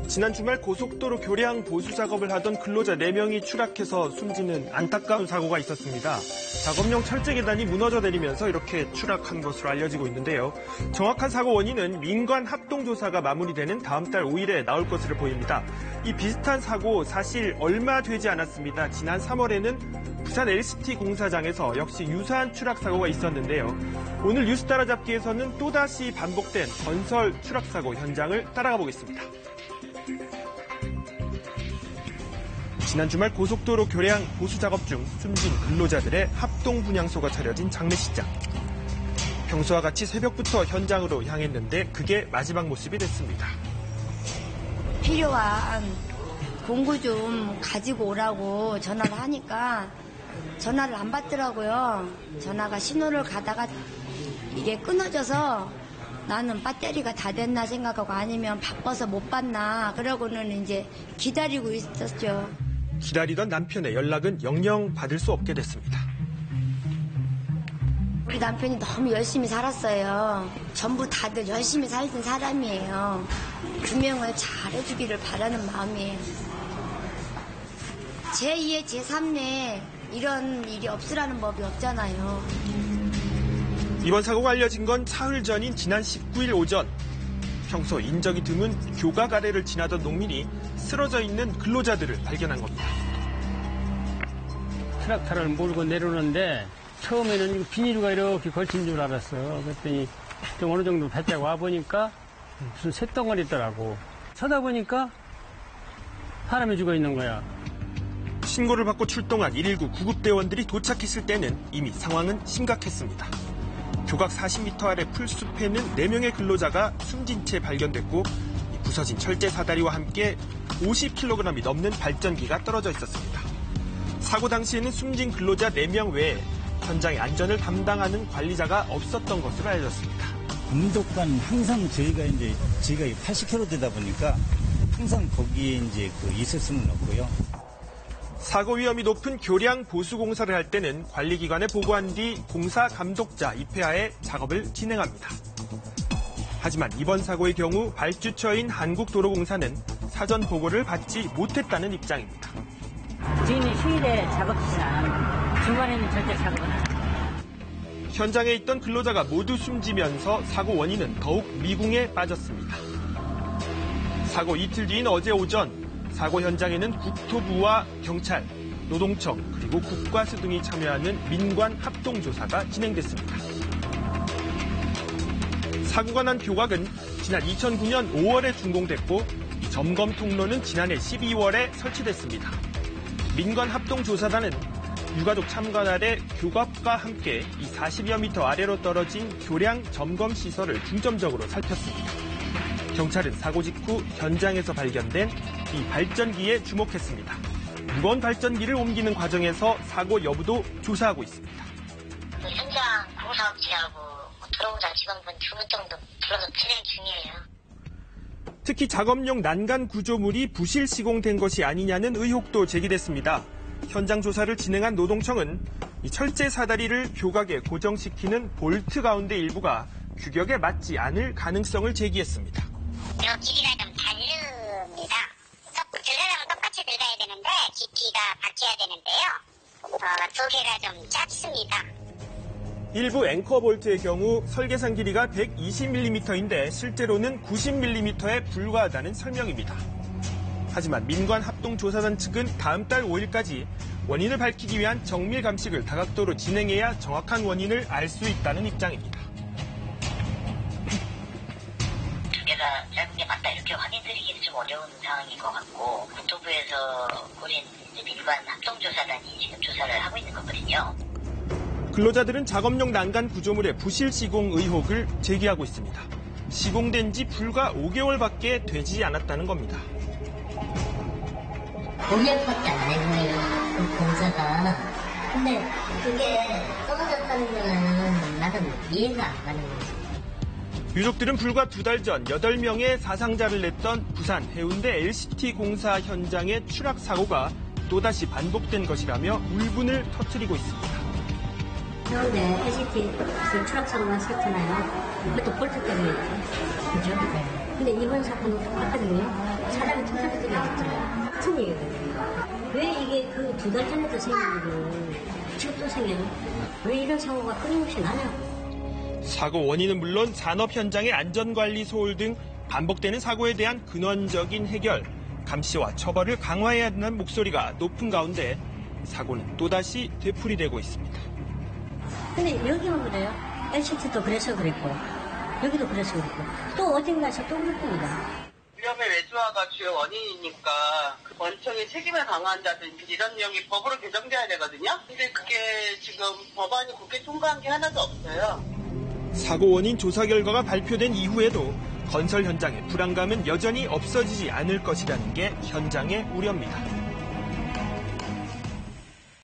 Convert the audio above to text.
지난 주말 고속도로 교량 보수 작업을 하던 근로자 4명이 추락해서 숨지는 안타까운 사고가 있었습니다. 작업용 철제 계단이 무너져 내리면서 이렇게 추락한 것으로 알려지고 있는데요. 정확한 사고 원인은 민관 합동조사가 마무리되는 다음 달 5일에 나올 것으로 보입니다. 이 비슷한 사고 사실 얼마 되지 않았습니다. 지난 3월에는 부산 LCT 공사장에서 역시 유사한 추락 사고가 있었는데요. 오늘 뉴스 따라잡기에서는 또다시 반복된 건설 추락 사고 현장을 따라가 보겠습니다. 지난 주말 고속도로 교량 보수 작업 중 숨진 근로자들의 합동 분향소가 차려진 장례식장. 평소와 같이 새벽부터 현장으로 향했는데 그게 마지막 모습이 됐습니다. 필요한 공구 좀 가지고 오라고 전화를 하니까 전화를 안 받더라고요. 전화가 신호를 가다가 이게 끊어져서 나는 배터리가 다 됐나 생각하고 아니면 바빠서 못 받나 그러고는 이제 기다리고 있었죠. 기다리던 남편의 연락은 영영 받을 수 없게 됐습니다. 우리 남편이 너무 열심히 살았어요. 전부 다들 열심히 살던 사람이에요. 규명을 잘해주기를 바라는 마음이에요. 제2의 제3의 이런 일이 없으라는 법이 없잖아요. 이번 사고가 알려진 건 사흘 전인 지난 19일 오전. 평소 인적이 드문 교각 아래를 지나던 농민이 쓰러져 있는 근로자들을 발견한 겁니다. 트랙터를 몰고 내려오는데 처음에는 비닐가 이렇게 걸친 줄 알았어. 그랬더니 좀 어느 정도 배때가 와보니까 무슨 쇳덩어리 있더라고. 쳐다보니까 사람이 죽어 있는 거야. 신고를 받고 출동한 119 구급대원들이 도착했을 때는 이미 상황은 심각했습니다. 교각 40m 아래 풀숲에는 4명의 근로자가 숨진 채 발견됐고 부서진 철제 사다리와 함께 50kg이 넘는 발전기가 떨어져 있었습니다. 사고 당시에는 숨진 근로자 4명 외에 현장의 안전을 담당하는 관리자가 없었던 것으로 알려졌습니다. 운동관 항상 저희가 80km 되다 보니까 항상 거기에 있을 수는 없고요. 사고 위험이 높은 교량 보수 공사를 할 때는 관리기관에 보고한 뒤 공사 감독자 입회하에 작업을 진행합니다. 하지만 이번 사고의 경우 발주처인 한국도로공사는 사전 보고를 받지 못했다는 입장입니다. 주인이 휴일에 작업을 안 합니다. 주말에는 절대 작업을 안 합니다. 현장에 있던 근로자가 모두 숨지면서 사고 원인은 더욱 미궁에 빠졌습니다. 사고 이틀 뒤인 어제 오전 사고 현장에는 국토부와 경찰, 노동청 그리고 국과수 등이 참여하는 민관 합동조사가 진행됐습니다. 사고가 난 교각은 지난 2009년 5월에 준공됐고 이 점검 통로는 지난해 12월에 설치됐습니다. 민관 합동조사단은 유가족 참관 아래 교각과 함께 이 40여 미터 아래로 떨어진 교량 점검 시설을 중점적으로 살폈습니다. 경찰은 사고 직후 현장에서 발견된 이 발전기에 주목했습니다. 무거운 발전기를 옮기는 과정에서 사고 여부도 조사하고 있습니다. 현장 공사업체하고 도로공사 직원분 2분 정도 불러서 진행 중이에요. 특히 작업용 난간 구조물이 부실 시공된 것이 아니냐는 의혹도 제기됐습니다. 현장 조사를 진행한 노동청은 이 철제 사다리를 교각에 고정시키는 볼트 가운데 일부가 규격에 맞지 않을 가능성을 제기했습니다. 이 길이가 좀 다릅니다. 두 사람은 똑같이 들어가야 되는데 깊이가 바뀌어야 되는데요. 두 개가 좀 짧습니다. 일부 앵커 볼트의 경우 설계상 길이가 120mm인데 실제로는 90mm에 불과하다는 설명입니다. 하지만 민관 합동조사단 측은 다음 달 5일까지 원인을 밝히기 위한 정밀 감식을 다각도로 진행해야 정확한 원인을 알 수 있다는 입장입니다. 두 개가 짧은 게 맞다 이렇게 확인드리기는 좀 어려운 상황인 것 같고 국토부에서 꾸린 민관 합동조사단이 지금 조사를 하고 있는 거거든요. 근로자들은 작업용 난간 구조물의 부실 시공 의혹을 제기하고 있습니다. 시공된 지 불과 5개월밖에 되지 않았다는 겁니다. 5년밖에 안 된 거예요. 그 공사가. 근데 그게 떨어졌다는 거는 나는 이해가 안 가는 거예요. 유족들은 불과 2달 전 8명의 사상자를 냈던 부산 해운대 LCT 공사 현장의 추락 사고가 또다시 반복된 것이라며 울분을 터뜨리고 있습니다. 해운대 LCT 무슨 추락 사고가 있었잖아요. 그것도 볼트 때문에 그죠? 네. 근데 이번 사건은 똑같거든요. 사람이 투자를 들어갔잖아요. 같은 얘기예요. 왜 이게 그 2달 전에도 생기고 지금 또 생겨요? 왜 이런 사고가 끊임없이 나냐고. 사고 원인은 물론 산업 현장의 안전관리 소홀 등 반복되는 사고에 대한 근원적인 해결, 감시와 처벌을 강화해야 한다는 목소리가 높은 가운데 사고는 또다시 되풀이되고 있습니다. 근데 여기만 그래요. LCT도 그래서 그랬고 여기도 그래서 그랬고 또 어딘가에서 또 그럴 겁니다. 위험의 외주화가 주요 원인이니까 그 원청의 책임을 강화한다든지 이런 내용이 법으로 개정돼야 되거든요. 근데 그게 지금 법안이 국회 통과한 게 하나도 없어요. 사고 원인 조사 결과가 발표된 이후에도 건설 현장의 불안감은 여전히 없어지지 않을 것이라는 게 현장의 우려입니다.